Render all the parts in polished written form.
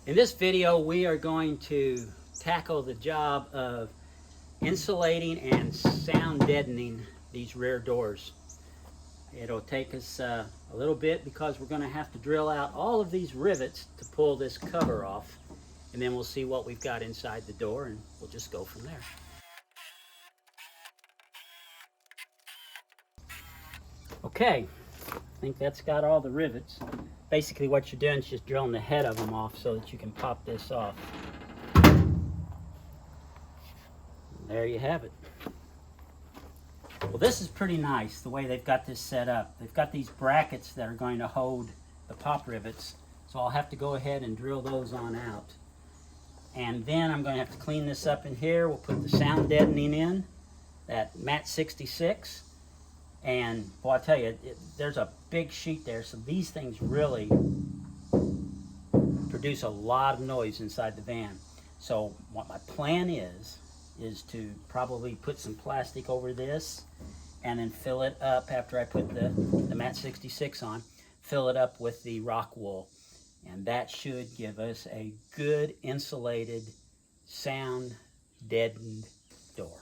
In this video, we are going to tackle the job of insulating and sound deadening these rear doors. It'll take us a little bit because we're going to have to drill out all of these rivets to pull this cover off, and then we'll see what we've got inside the door and we'll just go from there. Okay, I think that's got all the rivets. Basically what you're doing is just drilling the head of them off so that you can pop this off. There you have it. Well, this is pretty nice the way they've got this set up. They've got these brackets that are going to hold the pop rivets, so I'll have to go ahead and drill those on out. And then I'm going to have to clean this up in here. We'll put the sound deadening in, that Mat 66. And boy, I tell you, there's a big sheet there, so these things really produce a lot of noise inside the van. So what my plan is to probably put some plastic over this and then fill it up after I put the Mat 66 on, fill it up with the rock wool. And that should give us a good insulated, sound deadened door.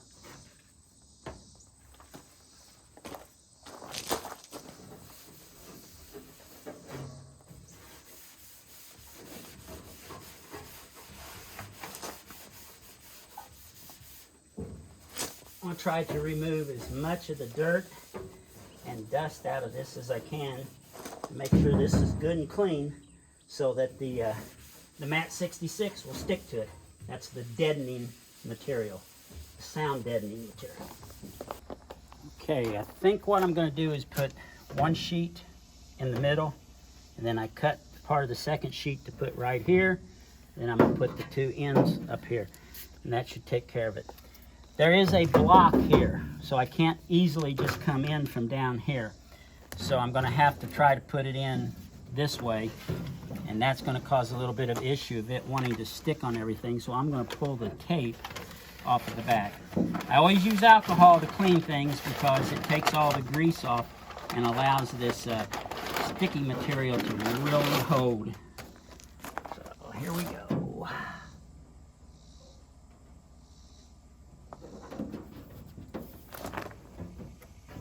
I'm going to try to remove as much of the dirt and dust out of this as I can to make sure this is good and clean so that the Mat 66 will stick to it. That's the deadening material, the sound deadening material. Okay, I think what I'm going to do is put one sheet in the middle, and then I cut part of the second sheet to put right here. Then I'm going to put the two ends up here, and that should take care of it. There is a block here, so I can't easily just come in from down here. So I'm going to have to try to put it in this way, and that's going to cause a little bit of issue of it wanting to stick on everything. So I'm going to pull the tape off of the back. I always use alcohol to clean things because it takes all the grease off and allows this sticky material to really hold. So here we go.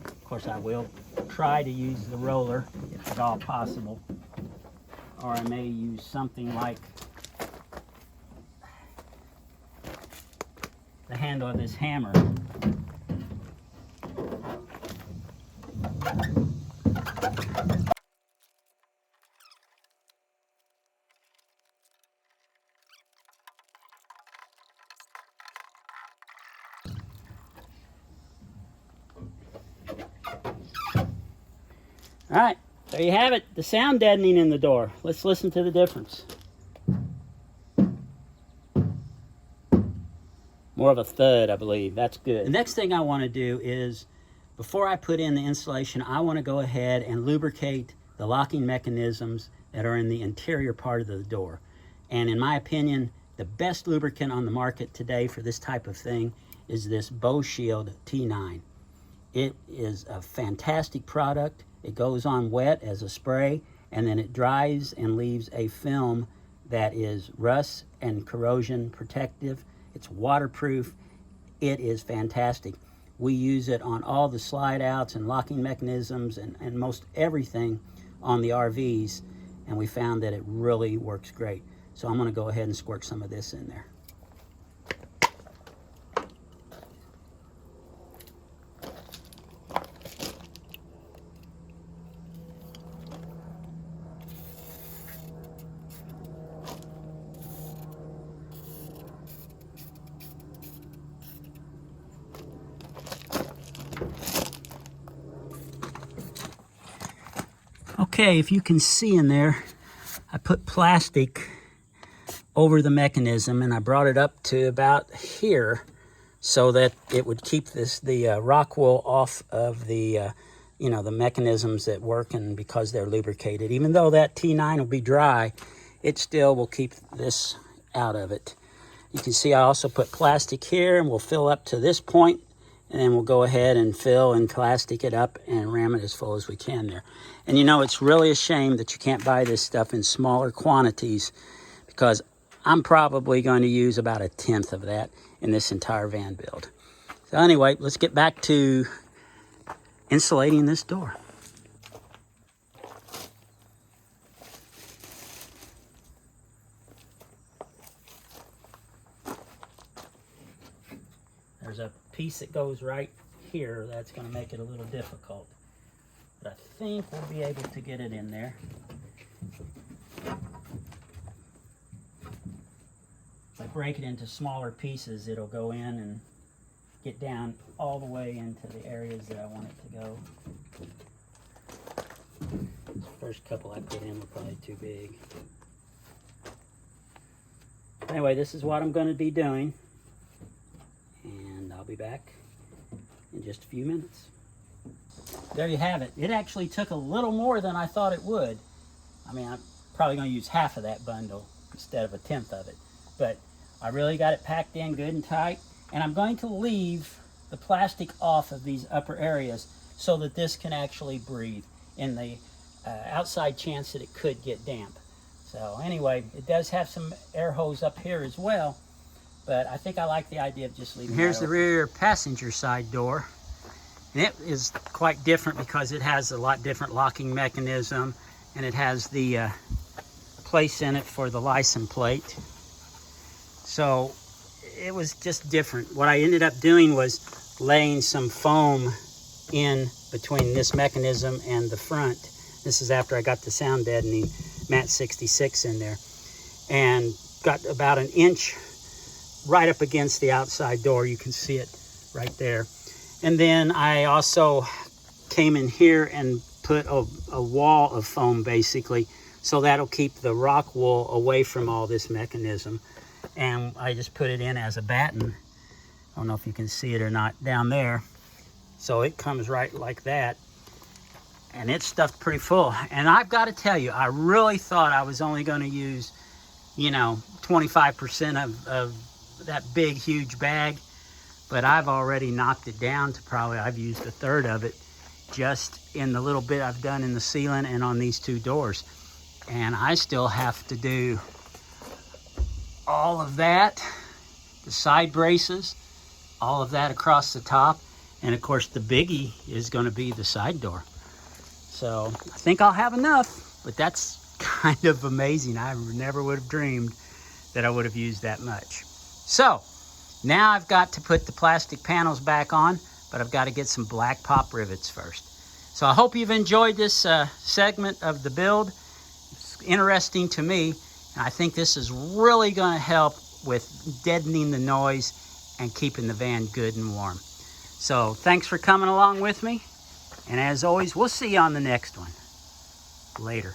Of course, I will try to use the roller if at all possible, or I may use something like the handle of this hammer. All right, there you have it, the sound deadening in the door. Let's listen to the difference. More of a thud, I believe. That's good. The next thing I want to do is, before I put in the insulation, I want to go ahead and lubricate the locking mechanisms that are in the interior part of the door. And in my opinion, the best lubricant on the market today for this type of thing is this Bow Shield T9. It is a fantastic product. It goes on wet as a spray, and then it dries and leaves a film that is rust and corrosion protective. It's waterproof. It is fantastic. We use it on all the slide outs and locking mechanisms and most everything on the RVs, and we found that it really works great. So I'm going to go ahead and squirt some of this in there. Okay, if you can see in there, I put plastic over the mechanism and I brought it up to about here so that it would keep the rock wool off of the the mechanisms that work, and because they're lubricated. Even though that T9 will be dry, it still will keep this out of it. You can see I also put plastic here, and we'll fill up to this point, and then we'll go ahead and fill and plastic it up and ram it as full as we can there. And it's really a shame that you can't buy this stuff in smaller quantities, because I'm probably going to use about 1/10 of that in this entire van build. So anyway, let's get back to insulating this door. There's a piece that goes right here that's going to make it a little difficult. But I think we'll be able to get it in there. If I break it into smaller pieces, it'll go in and get down all the way into the areas that I want it to go. The first couple I put in were probably too big. Anyway, this is what I'm going to be doing. And I'll be back in just a few minutes. There you have it. It actually took a little more than I thought it would. I mean, I'm probably going to use half of that bundle instead of 1/10 of it. But I really got it packed in good and tight. And I'm going to leave the plastic off of these upper areas so that this can actually breathe in the outside chance that it could get damp. So anyway, it does have some air hose up here as well. But I think I like the idea of just leaving it. Here's the rear passenger side door. And it is quite different because it has a lot different locking mechanism, and it has the place in it for the license plate. So it was just different. What I ended up doing was laying some foam in between this mechanism and the front. This is after I got the sound deadening Mat 66 in there, and got about 1 inch right up against the outside door. You can see it right there. And then I also came in here and put a wall of foam basically, so that'll keep the rock wool away from all this mechanism. And I just put it in as a batten. I don't know if you can see it or not down there. So it comes right like that. And it's stuffed pretty full. And I've got to tell you, I really thought I was only going to use, 25% of that big, huge bag. But I've already knocked it down to probably, I've used 1/3 of it just in the little bit I've done in the ceiling and on these 2 doors. And I still have to do all of that, the side braces, all of that across the top. And of course the biggie is going to be the side door. So I think I'll have enough, but that's kind of amazing. I never would have dreamed that I would have used that much. So now I've got to put the plastic panels back on, but I've got to get some black pop rivets first. So I hope you've enjoyed this segment of the build. It's interesting to me, and I think this is really going to help with deadening the noise and keeping the van good and warm. So thanks for coming along with me, and as always, we'll see you on the next one. Later.